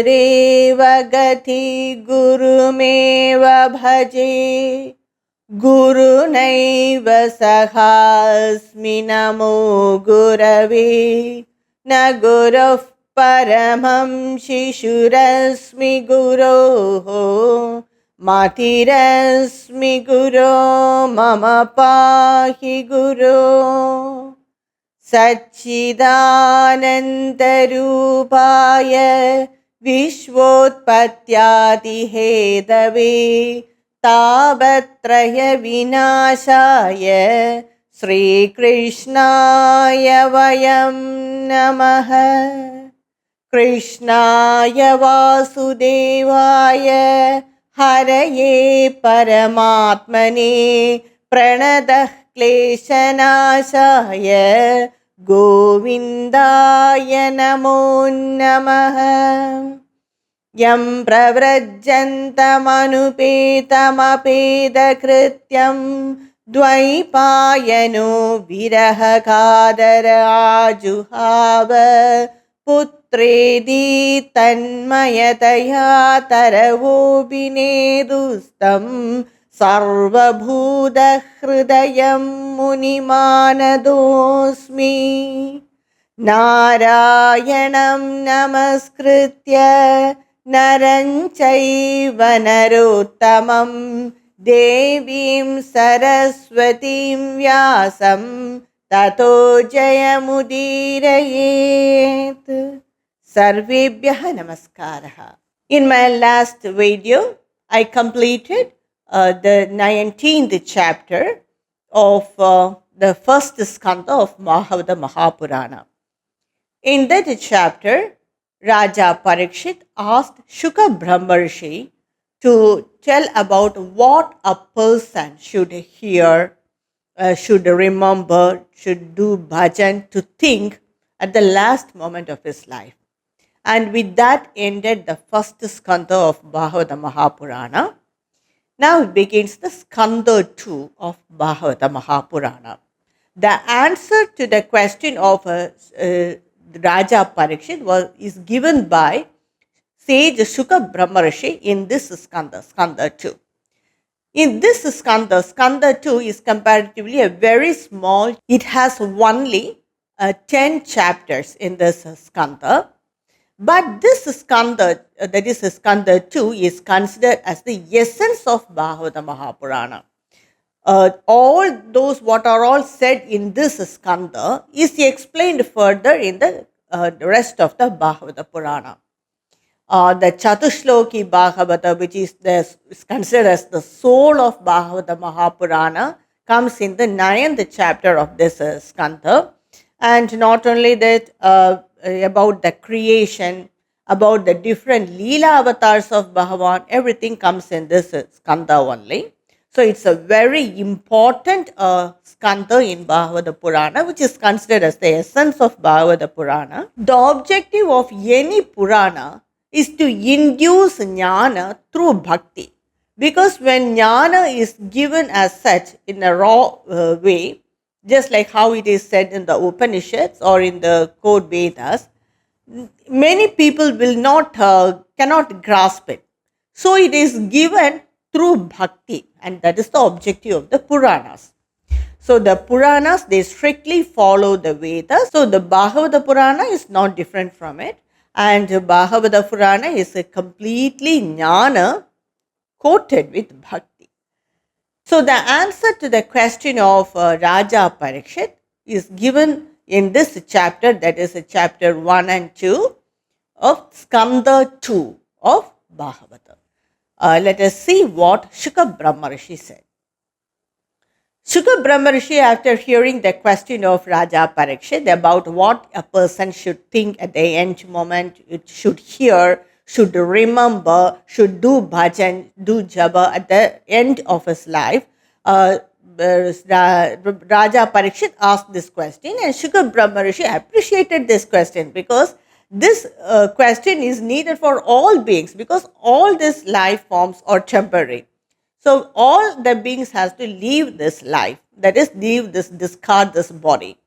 गुरुरेव गति गुरुमेव भजे गुरुनैव सहास्मि नमो गुरवे न गुरुः परमं शिशुरस्मि गुरोः मतिरस्मि गुरो मम पाहि गुरो सच्चिदानन्दरूपाय विश्वोत्पत्त्यादिहेतवे तापत्रयविनाशाय श्रीकृष्णाय वयं नमः। कृष्णाय वासुदेवाय हरये परमात्मने प्रणतः क्लेशनाशाय गोविन्दाय नमो नमः। यं प्रव्रजन्तमनुपेतमपेदकृत्यं द्वैपायनो विरहकादर आजुहाव पुत्रेदि तन्मयतया तरवोऽभिनेदुस्तं सर्वभूतहृदयं मुनिमानदोऽस्मि। नारायणं नमस्कृत्य नरं चैव नरोत्तमं देवीं सरस्वतीं व्यासं ततो जयमुदीरयेत्। सर्वेभ्यः नमस्कारः। In my last video, I completed the 19th chapter of the first skanda of Bhagavata Mahapurana. In that chapter, Raja Parikshit asked Shuka Brahmarshi to tell about what a person should hear, should remember, should do bhajan, to think at the last moment of his life. And with that ended the first skanda of Bhagavata Mahapurana. Now begins the skanda 2 of Bhagavata Mahapurana. The answer to the question of Raja Parikshit is given by sage Shuka Brahmarshi in this skanda, skanda 2. In this skanda, skanda 2 is comparatively a very small. It has only 10 chapters in this skanda. But this skanda, that is skanda 2, is considered as the essence of Bhagavata Mahapurana. All those what are all said in this skanda is explained further in the rest of the Bhagavata Purana. The Chatushloki Bhagavata, which is considered as the soul of Bhagavata Mahapurana, comes in the 9th chapter of this skanda. And not only that, about the creation, about the different Leela avatars of Bhagavan, everything comes in this skanda only. So it's a very important skanda in Bhagavata Purana, which is considered as the essence of Bhagavata Purana. The objective of any Purana is to induce jnana through bhakti. Because when jnana is given as such in a raw way, just like how it is said in the Upanishads or in the core Vedas, many people will cannot grasp it. So it is given through bhakti, and that is the objective of the Puranas. So the Puranas, they strictly follow the Vedas. So the Bhagavata Purana is not different from it, and Bhagavata Purana is a completely jnana coated with bhakti. So the answer to the question of Raja Parikshit is given in this chapter, that is chapter 1 and 2 of skanda 2 of Bhagavata. Let us see what Shuka Brahmarshi said. Shuka Brahmarshi, after hearing the question of Raja Parikshit about what a person should think at the end moment, it should hear, should remember, should do bhajan, do japa at the end of his life, Raja Parikshit asked this question, and Shuka Brahmarshi appreciated this question because this question is needed for all beings, because all these life forms are temporary. So all the beings has to leave this life, that is, discard this body.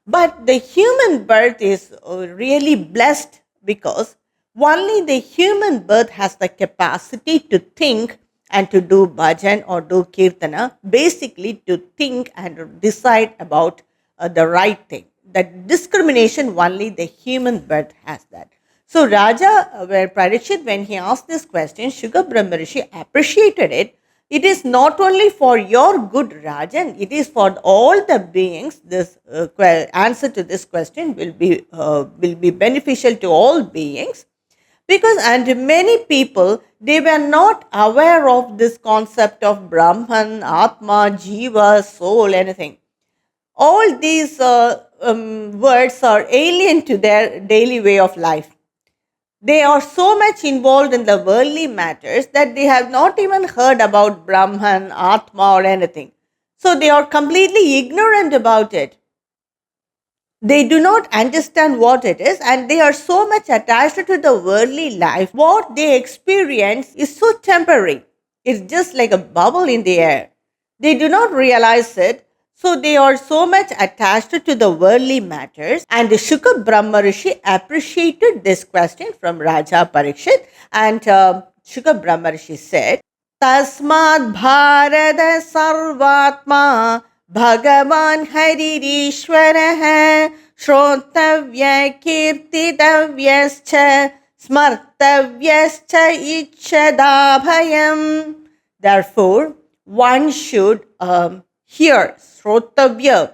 But the human birth is really blessed because Only the human birth has the capacity to think and to do bhajan or do kirtana, basically to think and decide about the right thing. That discrimination, only the human birth has that. So Raja, where Parikshit, when he asked this question, Shuka Brahmarishi appreciated it. It is not only for your good, Rajan, it is for all the beings. This answer to this question will be beneficial to all beings, because and many people, they were not aware of this concept of Brahman, Atma, Jiva, soul, anything. All these words are alien to their daily way of life. They are so much involved in the worldly matters that they have not even heard about Brahman, Atma, or anything. So they are completely ignorant about it. They do not understand what it is, and they are so much attached to the worldly life. What they experience is so temporary. It's just like a bubble in the air. They do not realize it, so they are so much attached to the worldly matters. And Shuka Brahma Rishi appreciated this question from Raja Parikshit, and Shuka Brahma Rishi said, Tasmad Bharata Sarvatma Bhagavan Haririshwaraha Shrotavya Kirtitavyascha Smartavyascha Ichadabhayam. Therefore, one should hear, Shrotavya,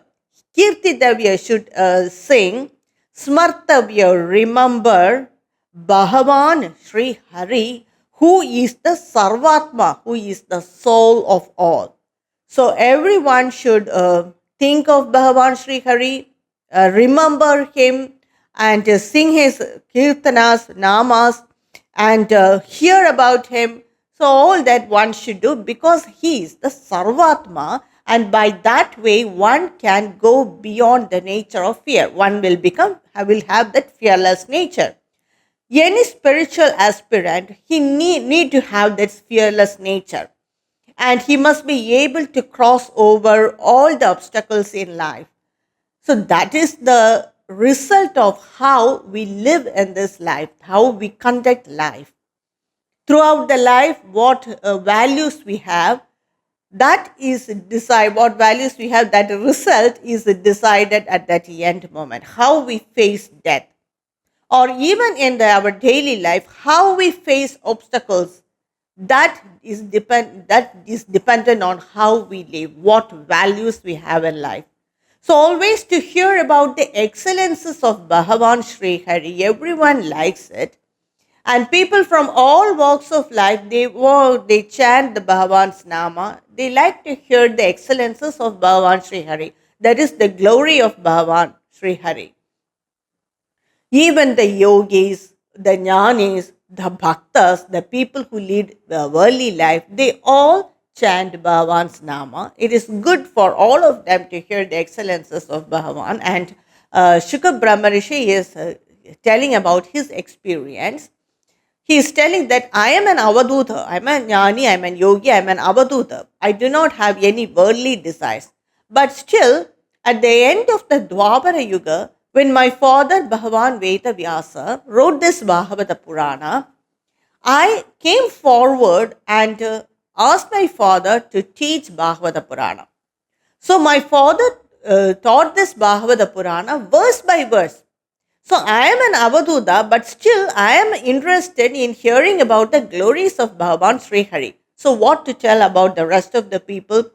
Kirtitavya should sing, Smartavya, remember, Bhagavan Sri Hari, who is the Sarvatma, who is the soul of all. So everyone should think of Bhagavan Sri Hari, remember him, and sing his kirtanas, namas, and hear about him. So all that one should do, because he is the Sarvatma, and by that way one can go beyond the nature of fear. One will have that fearless nature. Any spiritual aspirant, he need to have that fearless nature, and he must be able to cross over all the obstacles in life. So that is the result of how we live in this life, how we conduct life. Throughout the life, what values we have, that is decide what values we have, that result is decided at that end moment. How we face death, or even in our daily life, how we face obstacles, that is dependent on how we live, what values we have in life. So always to hear about the excellences of Bhagavan Sri Hari, everyone likes it. And people from all walks of life, they chant the Bhagavan's Nama. They like to hear the excellences of Bhagavan Sri Hari. That is the glory of Bhagavan Sri Hari. Even the yogis, the jnanis, the bhaktas, the people who lead the worldly life, they all chant Bhagavan's Nama. It is good for all of them to hear the excellences of Bhagavan. And Shuka Brahmarishi is telling about his experience. He is telling that I am an avaduta, I am a jnani, I am an yogi, I am an avaduta. I do not have any worldly desires. But still, at the end of the Dwapara Yuga, when my father Bhagavan Veda Vyasa wrote this Bhagavata Purana, I came forward and asked my father to teach Bhagavata Purana. So my father taught this Bhagavata Purana verse by verse. So I am an avaduta, but still I am interested in hearing about the glories of Bhagavan Sri Hari. So what to tell about the rest of the people?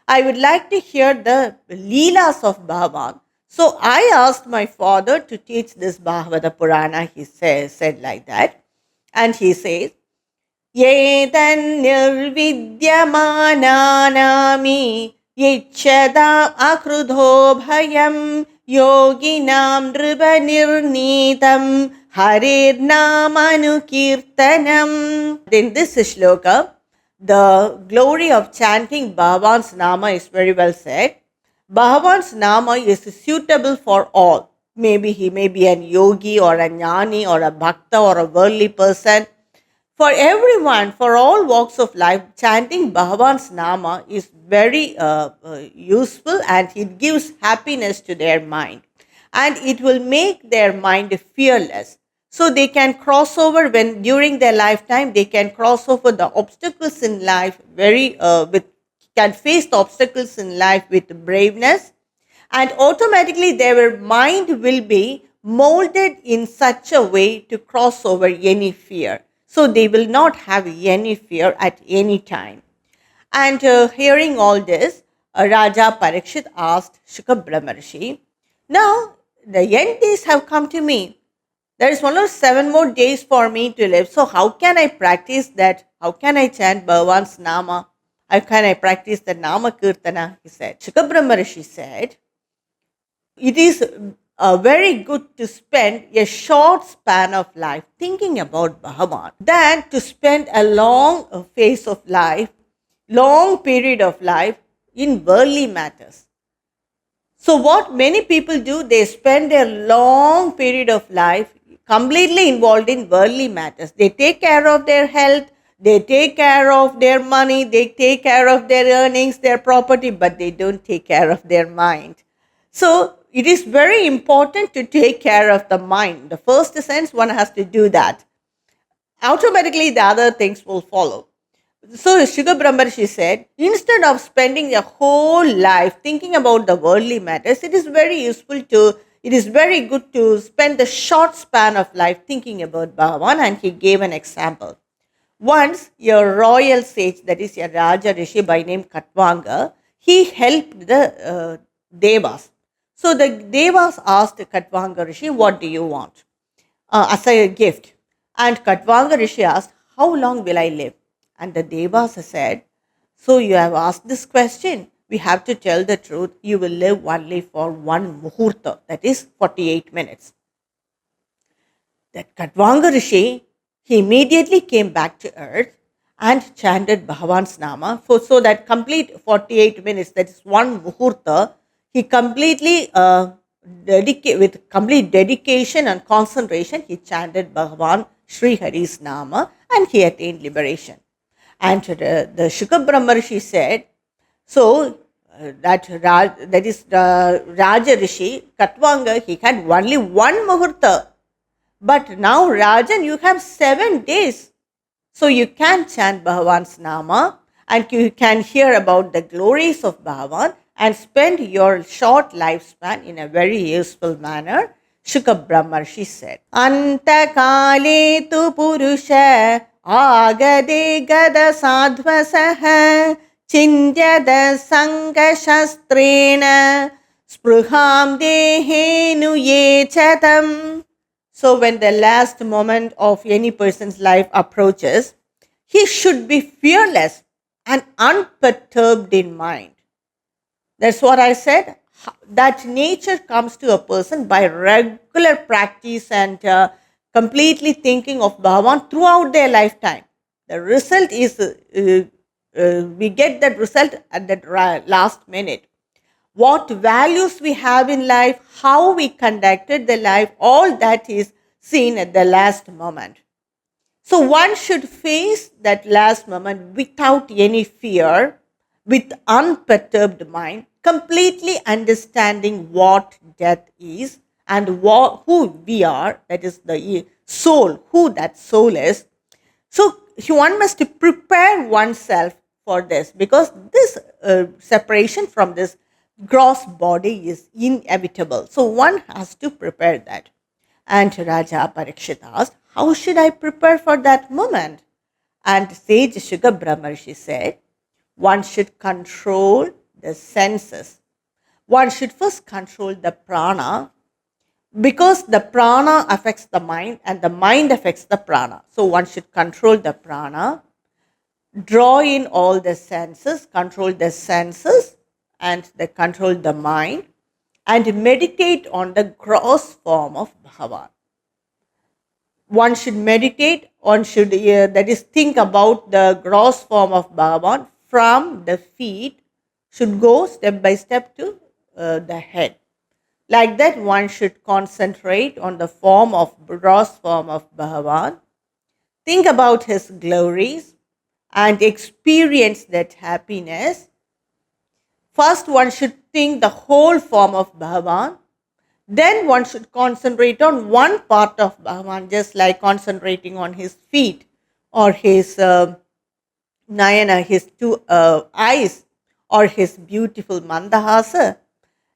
I would like to hear the Leelas of Bhagavan. So I asked my father to teach this Bhagavata Purana. He said like that. And he says, Yedan nirvidyamananami yichada akrudho bhayam yoginam nirnitam harirnamanukirtanam. In this shloka, the glory of chanting Bhagavan's Nama is very well said. Bhagavan's Nama is suitable for all. Maybe he may be an yogi or a jnani or a bhakta or a worldly person. For everyone, for all walks of life, chanting Bhagavan's Nama is very useful, and it gives happiness to their mind. And it will make their mind fearless. So they can cross over when during their lifetime, they can cross over the obstacles in life can face the obstacles in life with braveness, and automatically their mind will be molded in such a way to cross over any fear. So they will not have any fear at any time. And hearing all this, Raja Parikshit asked Shukra Brahmarshi, now the end days have come to me. There is only 7 more days for me to live. So how can I practice that? How can I chant Bhagavan's Nama? How can I practice the Nama Kirtana? He said. Shukra Brahmarshi said, it is very good to spend a short span of life thinking about Bhagavan than to spend a long phase of life, long period of life in worldly matters. So what many people do, they spend a long period of life completely involved in worldly matters. They take care of their health, they take care of their money, they take care of their earnings, their property, but they don't take care of their mind. So it is very important to take care of the mind. The first sense, one has to do that. Automatically, the other things will follow. So Shukra Brahmarshi said, instead of spending a whole life thinking about the worldly matters, it is very good to spend the short span of life thinking about Bhagavan, and he gave an example. Once a royal sage, that is a Raja Rishi by name Katvanga, he helped the Devas. So the Devas asked Katvanga Rishi, what do you want as a gift? And Katvanga Rishi asked, how long will I live? And the Devas said, so you have asked this question. We have to tell the truth. You will live only for one muhurta, that is 48 minutes. That Katvanga Rishi, he immediately came back to earth and chanted Bhagavan's Nama. So that complete 48 minutes, that is one muhurta, he completely, with complete dedication and concentration, he chanted Bhagavan Sri Hari's Nama and he attained liberation. And the Shukra Brahmarshi said, so that is the Raja Rishi, Katvanga, he had only one muhurta. But now, Rajan, you have 7 days. So you can chant Bhagavan's Nama and you can hear about the glories of Bhagavan and spend your short lifespan in a very useful manner. Shukra Brahmarshi said, Anta kale tu purusha agade gada sadhvasaha chindyada sanga shastrena spruham dehenu yechatam. So when the last moment of any person's life approaches, he should be fearless and unperturbed in mind. That's what I said. That nature comes to a person by regular practice and completely thinking of Bhagavan throughout their lifetime. The result is, we get that result at that last minute. What values we have in life, how we conducted the life, all that is seen at the last moment. So one should face that last moment without any fear, with unperturbed mind, completely understanding what death is and who we are, that is the soul, who that soul is. So one must prepare oneself for this, because this separation from this gross body is inevitable. So one has to prepare that. And Raja Parikshit asked, how should I prepare for that moment? And sage Shukra Brahmarshi said, one should control the senses. One should first control the prana, because the prana affects the mind and the mind affects the prana. So one should control the prana, draw in all the senses, control the senses, and control the mind, and meditate on the gross form of Bhagavan. One should meditate, one should that is think about the gross form of Bhagavan from the feet, should go step by step to the head. Like that, one should concentrate on the gross form of Bhagavan, think about his glories, and experience that happiness. First, one should think the whole form of Bhagavan. Then one should concentrate on one part of Bhagavan, just like concentrating on his feet or his Nayana, his two eyes, or his beautiful Mandahasa.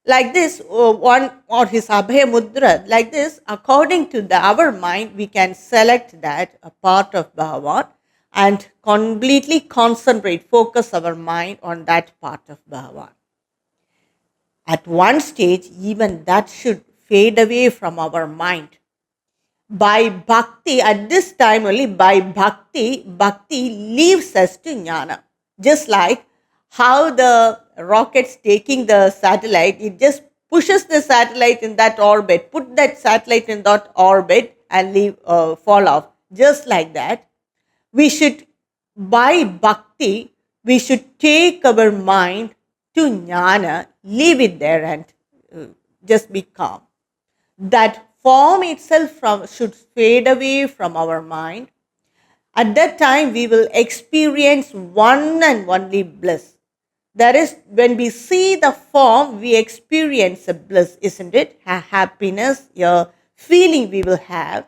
Like this, one or his Abhaya Mudra, like this, according to our mind, we can select that a part of Bhagavan and completely concentrate, focus our mind on that part of Bhagavan. At one stage, even that should fade away from our mind. By bhakti, at this time only, by bhakti, bhakti leaves us to jnana. Just like how the rocket's taking the satellite, it just pushes the satellite in that orbit, put that satellite in that orbit and fall off. Just like that, we should, by bhakti, we should take our mind to jnana, leave it there and just be calm. That form itself should fade away from our mind. At that time, we will experience one and only bliss. That is, when we see the form, we experience a bliss, isn't it? A happiness, a feeling we will have.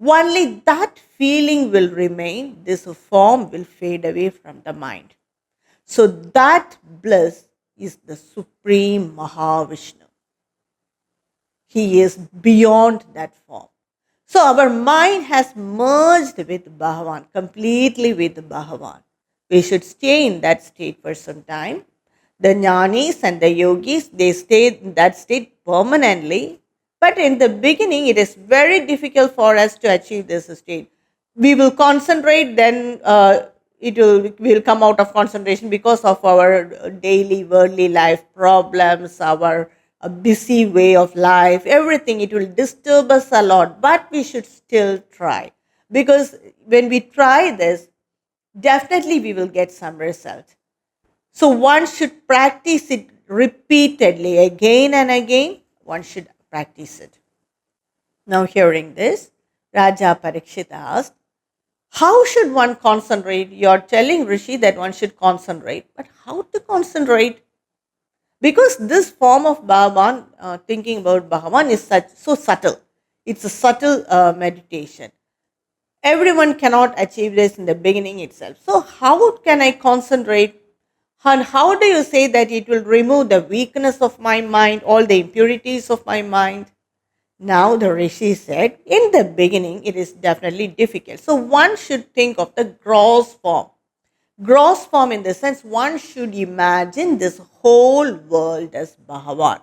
Only that feeling will remain. This form will fade away from the mind. So that bliss is the Supreme Mahavishnu. He is beyond that form. So our mind has merged with Bhagavan, completely with Bhagavan. We should stay in that state for some time. The jnanis and the yogis, they stay in that state permanently. But in the beginning, it is very difficult for us to achieve this state. We will concentrate, then we'll come out of concentration because of our daily worldly life problems, our busy way of life, everything. It will disturb us a lot, but we should still try, because when we try this, definitely we will get some result. So one should practice it repeatedly, again and again. One should practice it. Now, hearing this, Raja Parikshit asked, how should one concentrate? You're telling Rishi that one should concentrate, but how to concentrate? Because this form of Bhagavan, thinking about Bhagavan, is so subtle. It's a subtle meditation. Everyone cannot achieve this in the beginning itself. So how can I concentrate? And how do you say that it will remove the weakness of my mind, all the impurities of my mind? Now the Rishi said, in the beginning, it is definitely difficult. So one should think of the gross form. Gross form in the sense, one should imagine this whole world as Bhagavan.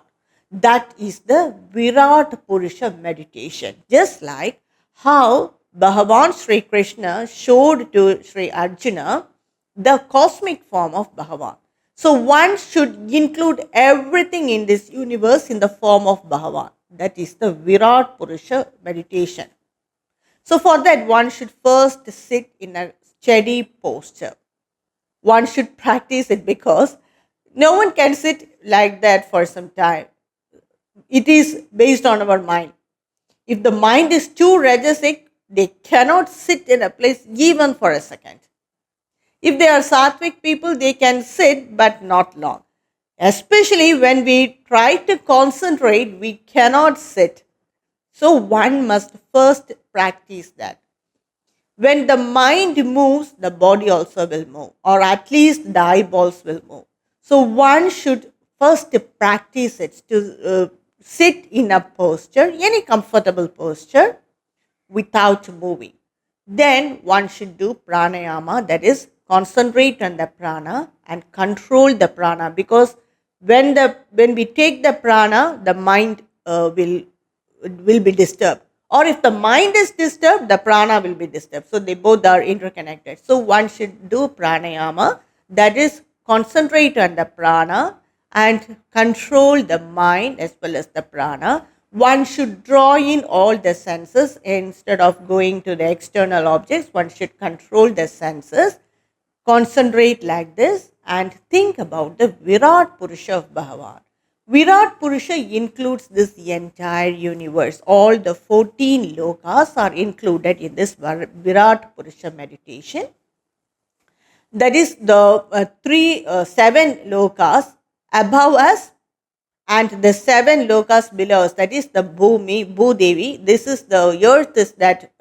That is the Virat Purusha meditation. Just like how Bhagavan Sri Krishna showed to Sri Arjuna the cosmic form of Bhagavan. So one should include everything in this universe in the form of Bhagavan. That is the Virat Purusha meditation. So for that, one should first sit in a steady posture. One should practice it because no one can sit like that for some time. It is based on our mind. If the mind is too rajasic, they cannot sit in a place even for a second. If they are sattvic people, they can sit but not long. Especially when we try to concentrate, we cannot sit. So one must first practice that. When the mind moves, the body also will move, or at least the eyeballs will move. So one should first practice it to sit in a posture, any comfortable posture, without moving. Then one should do pranayama, that is, concentrate on the prana and control the prana, because when we take the prana, the mind will be disturbed. Or if the mind is disturbed, the prana will be disturbed. So they both are interconnected. So one should do pranayama, that is, concentrate on the prana and control the mind as well as the prana. One should draw in all the senses instead of going to the external objects. One should control the senses, concentrate like this, and think about the Virat Purusha of Bhagavan. Virat Purusha includes this entire universe. All the 14 lokas are included in this Virat Purusha meditation. That is the 7 lokas above us and the seven lokas below us, that is the Bhumi, Bhudevi. This is the earth, is that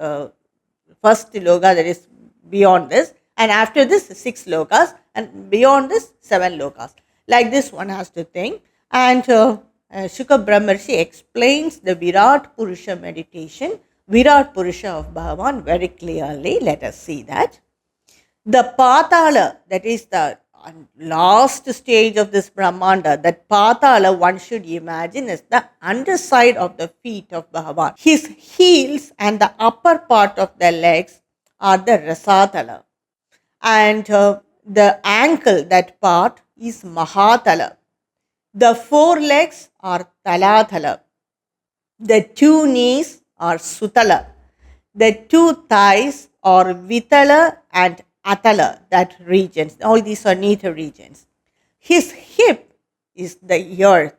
first loka that is beyond this, and after this, six lokas, and beyond this, seven lokas. Like this, one has to think. And Shuka Brahmarshi explains the Virat Purusha meditation, Virat Purusha of Bhagavan, very clearly. Let us see that. The Patala, that is the last stage of this Brahmanda, that Patala one should imagine is the underside of the feet of Bhagavan. His heels and the upper part of the legs are the Rasatala. And the ankle, that part, is Mahatala. The four legs are Talatala. The two knees are Sutala. The two thighs are Vitala and Atala, that regions. All these are nether regions. His hip is the earth.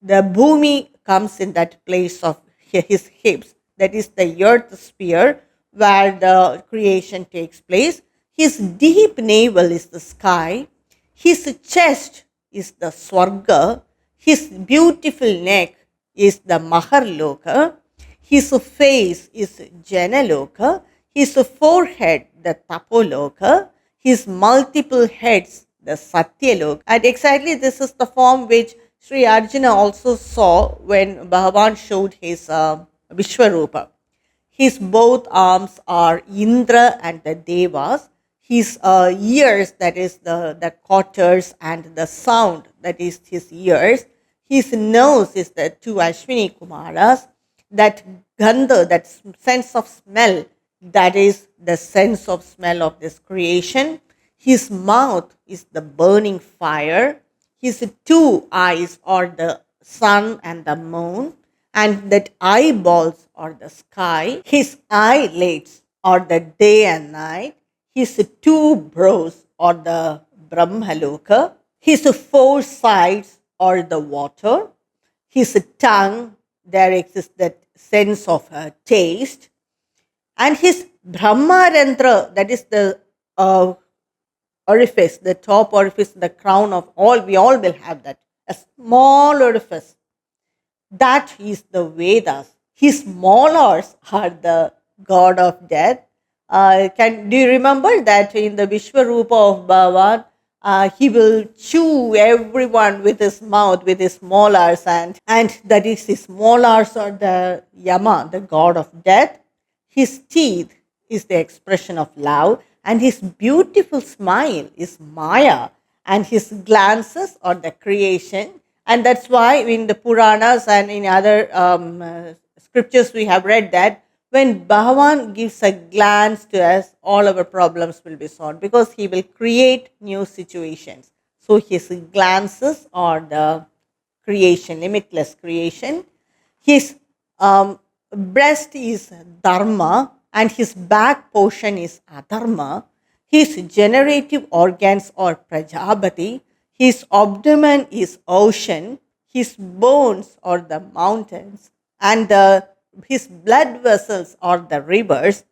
The Bhumi comes in that place of his hips. That is the earth sphere where the creation takes place. His deep navel is the sky. His chest is the Swarga. His beautiful neck is the Maharloka. His face is Janaloka. His forehead, the Tapoloka. His multiple heads, the Satyaloka. And exactly this is the form which Sri Arjuna also saw when Bhagavan showed his Vishwarupa. His both arms are Indra and the Devas. His ears, that is the quarters, and the sound, that is his ears. His nose is the two Ashwini Kumaras. That gandha, that sense of smell, that is the sense of smell of this creation. His mouth is the burning fire. His two eyes are the sun and the moon, and that eyeballs are the sky. His eyelids are the day and night. His two brows are the Brahmaloka. His four sides are the water. His tongue, there exists that sense of taste. And his Brahmarantra, that is the orifice, the top orifice, the crown of all, we all will have that, a small orifice. That is the Vedas. His molars are the god of death. Do you remember that in the Vishwarupa of Bhagavan, he will chew everyone with his mouth, with his molars, and that is his molars are the Yama, the god of death. His teeth is the expression of love, and his beautiful smile is Maya, and his glances are the creation. And that's why in the Puranas and in other scriptures we have read that when Bhagavan gives a glance to us, all our problems will be solved because he will create new situations. So his glances are the creation, limitless creation. His breast is Dharma and his back portion is Adharma. His generative organs are Prajapati. His abdomen is ocean. His bones are the mountains. And his blood vessels are the rivers.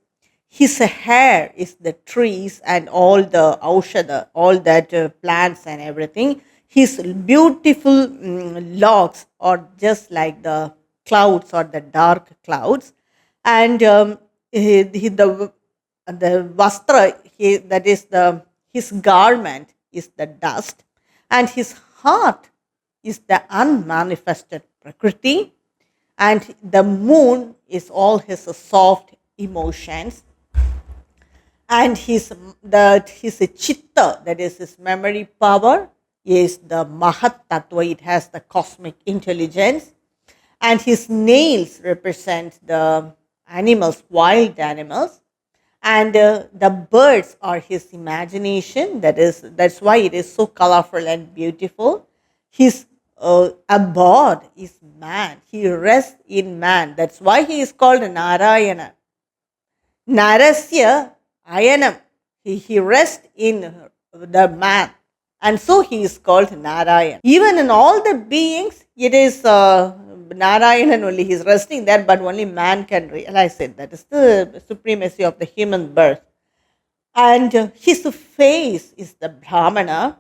His hair is the trees and all the aushadha, all that plants and everything. His beautiful locks are just like the clouds or the dark clouds. And the vastra, that is his garment is the dust. And his heart is the unmanifested Prakriti. And the moon is all his soft emotions. And his chitta, that is his memory power, is the Mahat Tattva. It has the cosmic intelligence. And his nails represent the animals, wild animals. And the birds are his imagination. That's why it is so colorful and beautiful. His abode is man. He rests in man. That's why he is called Narayana. Narasya Ayanam. He rests in the man. And so he is called Narayan. Even in all the beings, it is Narayan only. He is resting there, but only man can realize it. That is the supremacy of the human birth. And his face is the Brahmana.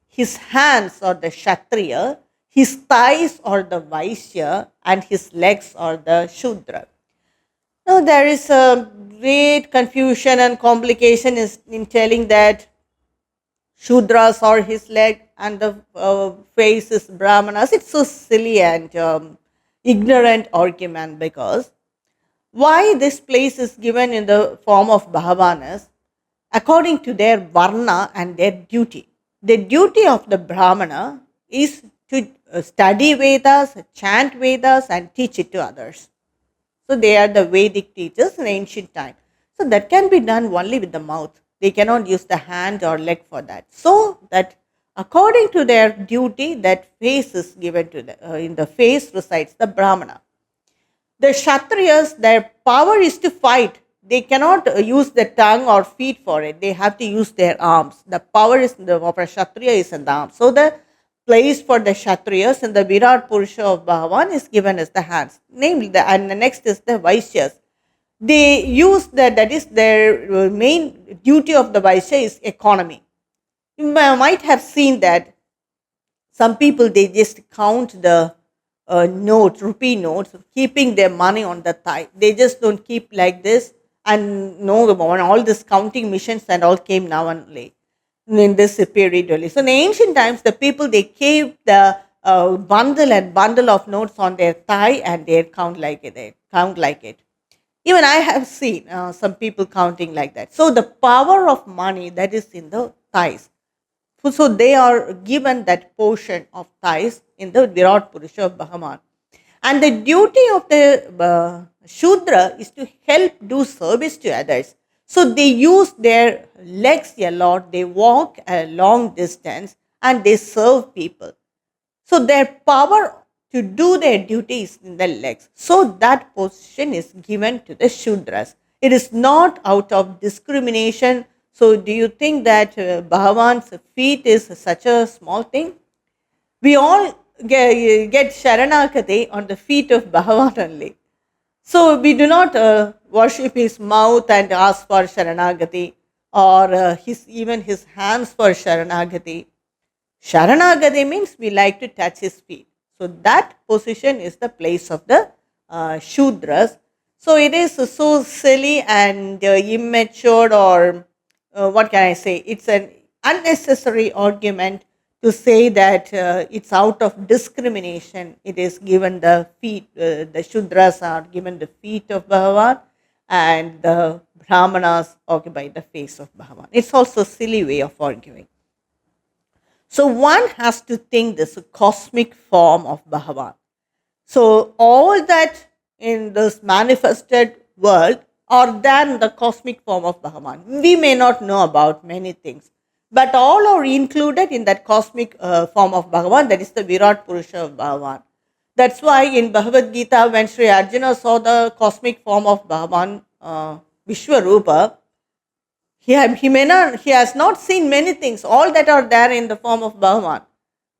His hands are the Kshatriya. His thighs are the Vaishya and his legs are the Shudra. Now, there is a great confusion and complication in telling that Shudras are his leg and the face is Brahmanas. It's so silly and ignorant argument, because why this place is given in the form of Bhavanas according to their varna and their duty. The duty of the Brahmana is to study Vedas, chant Vedas, and teach it to others. So they are the Vedic teachers in ancient time. So that can be done only with the mouth. They cannot use the hand or leg for that. So that according to their duty, that face is given to the, in the face resides the Brahmana. The Kshatriyas, their power is to fight. They cannot use the tongue or feet for it. They have to use their arms. The power is of a Kshatriya is in the arms. So the place for the Kshatriyas in the Virat Purusha of Bhagavan is given as the hands. Namely, and the next is the Vaishyas. They use that is their main duty of the Vaishya is economy. You might have seen that some people, they just count the notes, rupee notes, keeping their money on the thigh. They just don't keep like this. And no, when all these counting missions and all came now only in this period only. So in ancient times, the people, they keep the bundle of notes on their thigh and they count like it. Even I have seen some people counting like that. So the power of money that is in the thighs. So they are given that portion of thighs in the Virat Purusha of Bhagavan. And the duty of the Shudra is to help do service to others. So they use their legs a lot, they walk a long distance and they serve people. So their power to do their duties in the legs. So that position is given to the Shudras. It is not out of discrimination. So do you think that Bhagavan's feet is such a small thing? We all get Sharanagati on the feet of Bhagavan only. So we do not worship his mouth and ask for Sharanagati, or even his hands for Sharanagati. Sharanagati means we like to touch his feet. So that position is the place of the Shudras. So it is so silly and immature, or what can I say? It's an unnecessary argument to say that it's out of discrimination. It is given the feet, the Shudras are given the feet of Bhagavan, and the Brahmanas occupy the face of Bhagavan. It's also a silly way of arguing. So one has to think this cosmic form of Bhagavan. So all that in this manifested world are there in the cosmic form of Bhagavan. We may not know about many things, but all are included in that cosmic form of Bhagavan, that is the Virat Purusha of Bhagavan. That's why in Bhagavad Gita, when Sri Arjuna saw the cosmic form of Bhagavan, Vishwarupa, he has not seen many things, all that are there in the form of Bhagavan.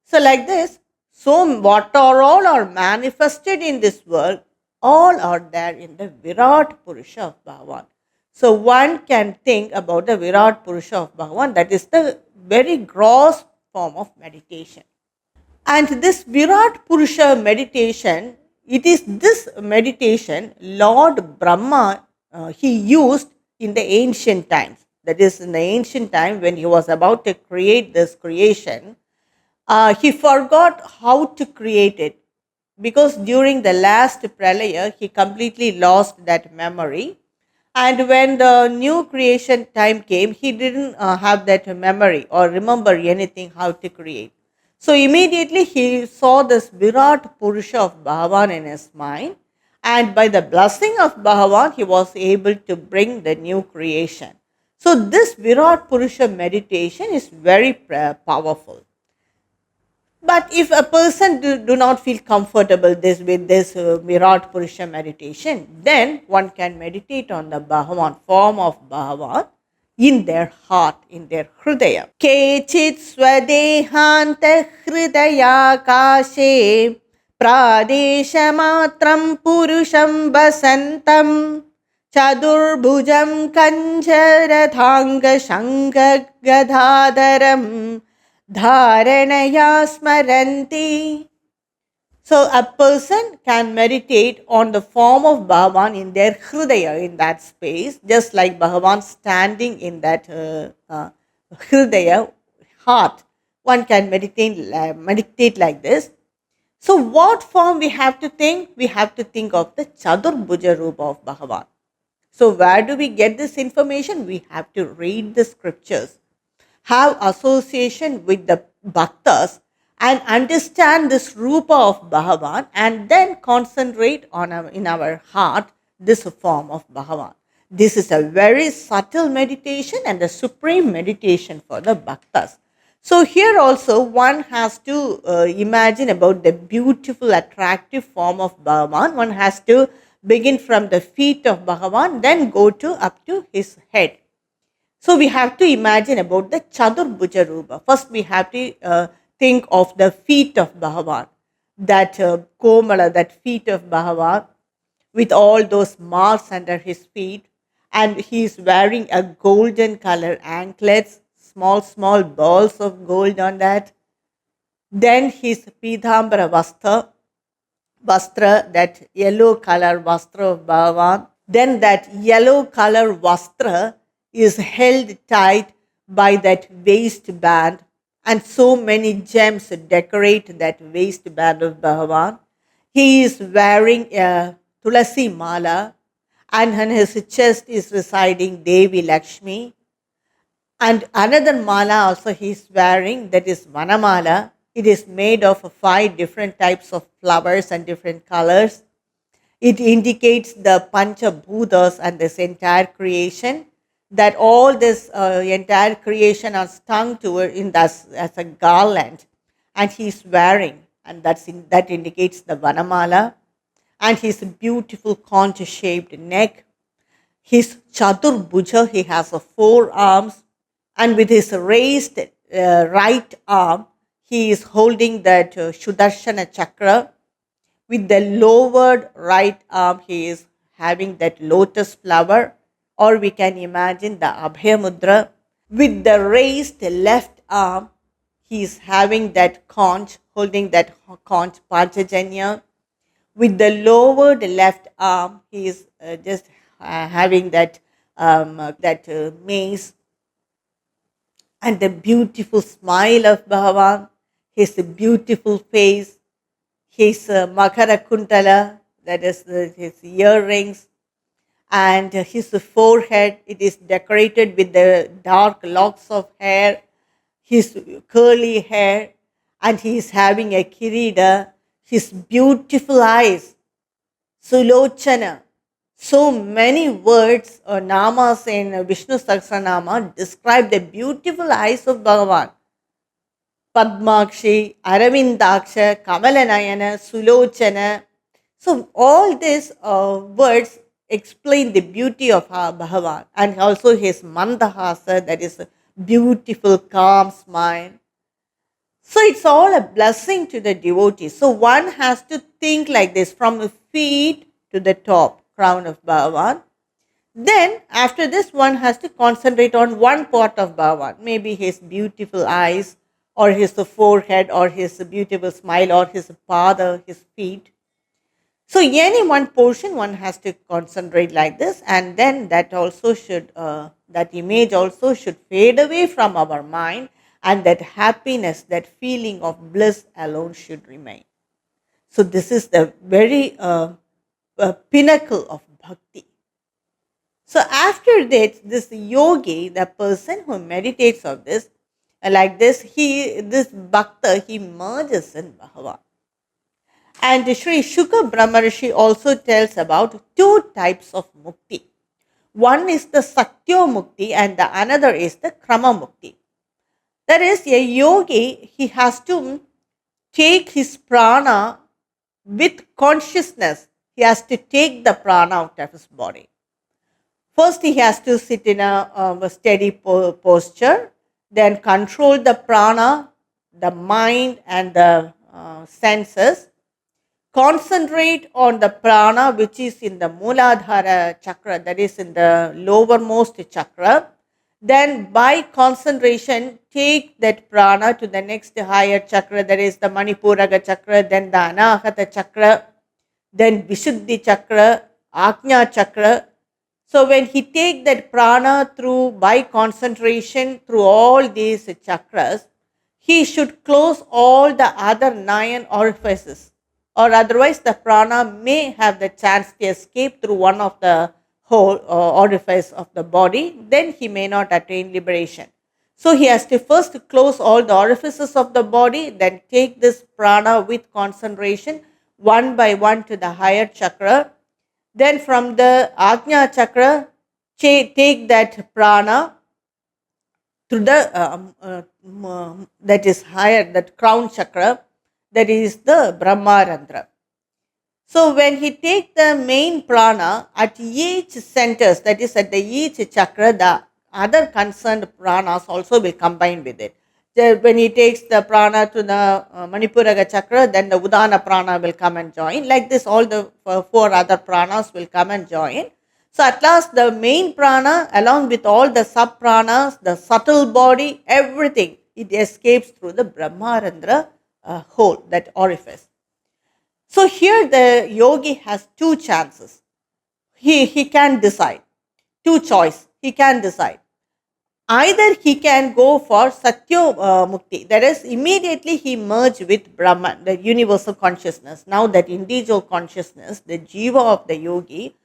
So like this, so what all are manifested in this world, all are there in the Virat Purusha of Bhagavan. So one can think about the Virat Purusha of Bhagavan, that is the very gross form of meditation. And this Virat Purusha meditation, it is this meditation Lord Brahma he used in the ancient times. That is, in the ancient time when he was about to create this creation, he forgot how to create it, because during the last pralaya he completely lost that memory. And when the new creation time came, he didn't have that memory or remember anything how to create. So immediately he saw this Virat Purusha of Bhagavan in his mind, and by the blessing of Bhagavan, he was able to bring the new creation. So this Virat Purusha meditation is very powerful. But if a person do not feel comfortable with this Virat Purusha meditation, then one can meditate on the Bhagavan, form of Bhagavan, in their heart, in their hridaya. Kechit swadehanta hridaya kashe pradesha matram purusham basantam chadurbhujam kanjarathanga shanga gadhadaram dharanaya smaranti. So a person can meditate on the form of Bhagavan in their hridaya, in that space, just like Bhagavan standing in that hridaya, heart. One can meditate like this. So what form we have to think? We have to think of the Chaturbhuja Rupa of Bhagavan. So where do we get this information? We have to read the scriptures, have association with the bhaktas, and understand this rupa of Bhagavan, and then concentrate on in our heart this form of Bhagavan. This is a very subtle meditation and a supreme meditation for the bhaktas. So here also one has to imagine about the beautiful, attractive form of Bhagavan. One has to begin from the feet of Bhagavan, then go to up to his head. So we have to imagine about the Chaturbhuja Rupa. First, we have to think of the feet of Bhagavan, that Komala, that feet of Bhagavan, with all those marks under his feet, and he is wearing a golden color anklets, small balls of gold on that. Then his Pidhambara Vastra, that yellow color Vastra of Bhagavan. Then that yellow color Vastra is held tight by that waistband, and so many gems decorate that waistband of Bhagavan. He is wearing a Tulasi Mala, and on his chest is residing Devi Lakshmi. And another mala also he is wearing, that is Vanamala. It is made of 5 different types of flowers and different colors. It indicates the Panchabhutas and this entire creation, that all this entire creation are strung to it in this, as a garland, and he's wearing, and that indicates the Vanamala, and his beautiful conch-shaped neck, his Chaturbhuja, he has 4 arms, and with his raised right arm, he is holding that Shudarshana chakra. With the lowered right arm, he is having that lotus flower, or we can imagine the Abhaya Mudra. With the raised left arm, he is having that conch, holding that conch Panchajanya. With the lowered left arm, he is just having that mace, and the beautiful smile of Bhagavan, his beautiful face, his Makara Kuntala, that is his earrings, and his forehead, it is decorated with the dark locks of hair, his curly hair, and he is having a kirida, his beautiful eyes, Sulochana. So many words or namas in Vishnu Sahasranama describe the beautiful eyes of Bhagavan. Padmakshi, Aravindaksha, Kamalanayana, Sulochana. So all these words explain the beauty of our Bhagavan, and also his Mandahasa, that is a beautiful, calm smile. So it's all a blessing to the devotee. So one has to think like this, from the feet to the top, crown of Bhagavan. Then after this, one has to concentrate on one part of Bhagavan, maybe his beautiful eyes, or his forehead, or his beautiful smile, or his pada, his feet. So any one portion one has to concentrate like this, and then that also should that image also should fade away from our mind, and that happiness, that feeling of bliss alone should remain. So this is the very pinnacle of bhakti. So after that, this yogi, the person who meditates on this like this, this bhakta, he merges in Bhagavan. And Sri Shuka Brahmarishi also tells about 2 types of mukti. One is the Satyo Mukti, and the another is the Krama Mukti. That is, a yogi, he has to take his prana with consciousness. He has to take the prana out of his body. First, he has to sit in a steady posture, then control the prana, the mind, and the senses. Concentrate on the prana, which is in the Muladhara chakra, that is in the lowermost chakra. Then by concentration, take that prana to the next higher chakra, that is the Manipuraga chakra, then the Anahata chakra, then Vishuddhi chakra, Ajna chakra. So when he take that prana through by concentration through all these chakras, he should close all the other 9 orifices, or otherwise the prana may have the chance to escape through one of the whole orifice of the body, then he may not attain liberation. So he has to first close all the orifices of the body, then take this prana with concentration one by one to the higher chakra. Then from the Ajna chakra, take that prana to the that is higher, that crown chakra, that is the Brahmarandra. So when he take the main prana at each centers, that is at the each chakra, the other concerned pranas also will combine with it. When he takes the prana to the Manipuraga chakra, then the Udana prana will come and join. Like this, all the 4 other pranas will come and join. So at last, the main prana, along with all the sub pranas, the subtle body, everything, it escapes through the Brahmarandra hole, that orifice. So here the yogi has 2 chances. He can decide. 2 choice. He can decide. Either he can go for Satya Mukti, that is, immediately he merge with Brahman, the universal consciousness. Now that individual consciousness, the jiva of the yogi,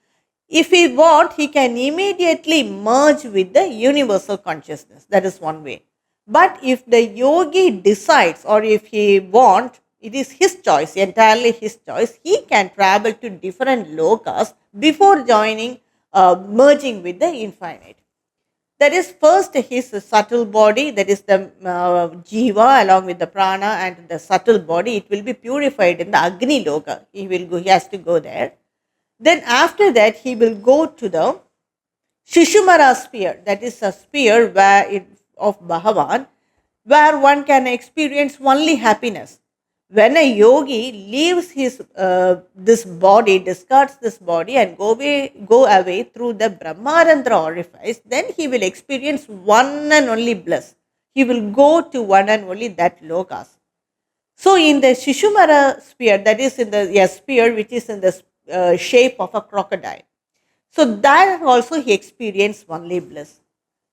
if he want, he can immediately merge with the universal consciousness. That is one way. But if the yogi decides, or if he want, it is his choice, entirely his choice, he can travel to different lokas before joining, merging with the infinite. That is first his subtle body, that is the jiva along with the prana and the subtle body, it will be purified in the Agni Loka. He has to go there. Then after that, he will go to the Shishumara sphere, that is a sphere of Bhagavan, where one can experience only happiness. When a yogi leaves his this body, discards this body, and go away through the Brahmarandra orifice, then he will experience one and only bliss. He will go to one and only that lokas. So in the Shishumara sphere, that is in the sphere which is in the shape of a crocodile. So that also he experienced only bliss.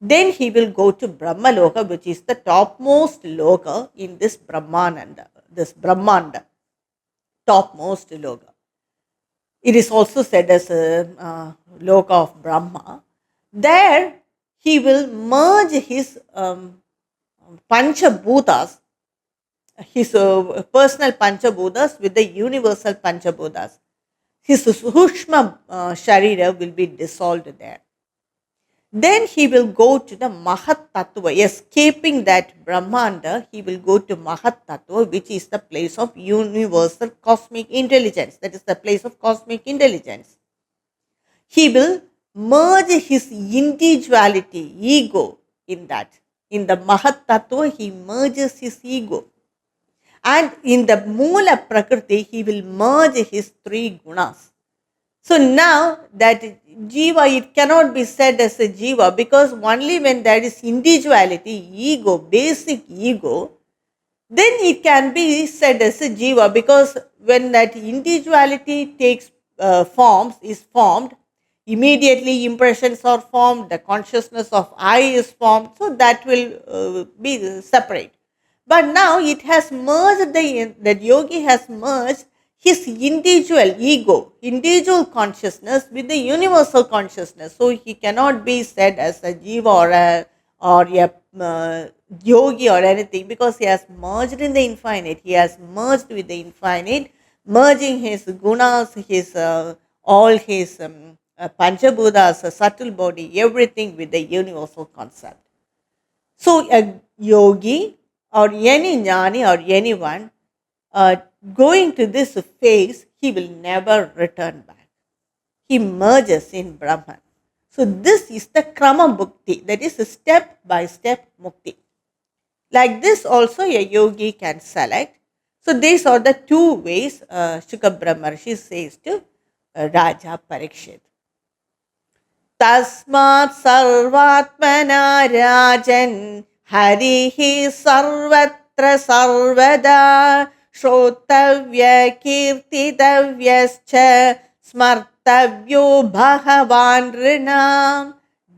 Then he will go to Brahmaloka, which is the topmost loka in this Brahmanda, topmost loka. It is also said as a loka of Brahma. There he will merge his Panchabhutas, his personal Panchabhutas with the universal Panchabhutas. His Sushma Sharira will be dissolved there. Then he will go to the Mahat Tattva. Escaping that Brahmanda, he will go to Mahat Tattva, which is the place of universal cosmic intelligence. That is the place of cosmic intelligence. He will merge his individuality, ego, in that. In the Mahat Tattva, he merges his ego. And in the Moola Prakriti, he will merge his 3 gunas. So now that jiva, it cannot be said as a jiva, because only when there is individuality, ego, basic ego, then it can be said as a jiva, because when that individuality takes is formed, immediately impressions are formed, the consciousness of I is formed, so that will be separate. But now it has merged, that yogi has merged his individual ego, individual consciousness with the universal consciousness. So he cannot be said as a jiva or a yogi or anything, because he has merged in the infinite. He has merged with the infinite, merging his gunas, his all his panchabhutas, subtle body, everything with the universal concept. So a yogi or any jnani or anyone going to this phase, he will never return back. He merges in Brahman. So this is the Krama Mukti, that is a step by step Mukti. Like this also a yogi can select. So these are the 2 ways Shukra Brahmarshi says to Raja Parikshit. तस्मात् सर्वात्मना राजन् हरिः सर्वत्र सर्वदा श्रोतव्य कीर्तितव्यश्च स्मर्तव्यो भगवान् नृणाम्.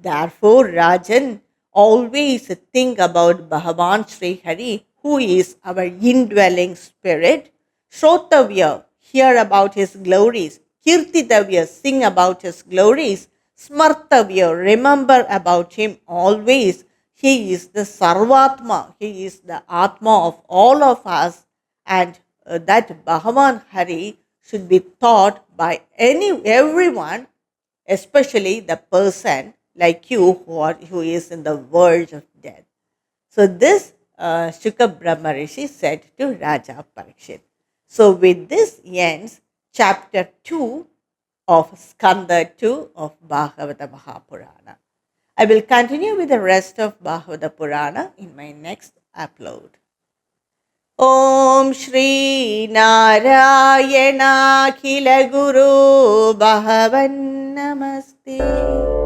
Therefore, Rajan, always think about Bhagavan Sri Hari, who is our indwelling spirit. Shrotavya, hear about his glories. Kirtitavya, sing about his glories. Smartavya, remember about him always. He is the Sarvatma, he is the Atma of all of us, and that Bhagavan Hari should be taught by everyone, especially the person like you who is in the verge of death. So this Shuka Brahma Rishi said to Raja Parikshit. So with this ends chapter 2 of Skanda 2 of Bhagavata Mahapurana. I will continue with the rest of Bhagavata Purana in my next upload. Om Shri Narayana Khila Guru Bhagavan Namaste.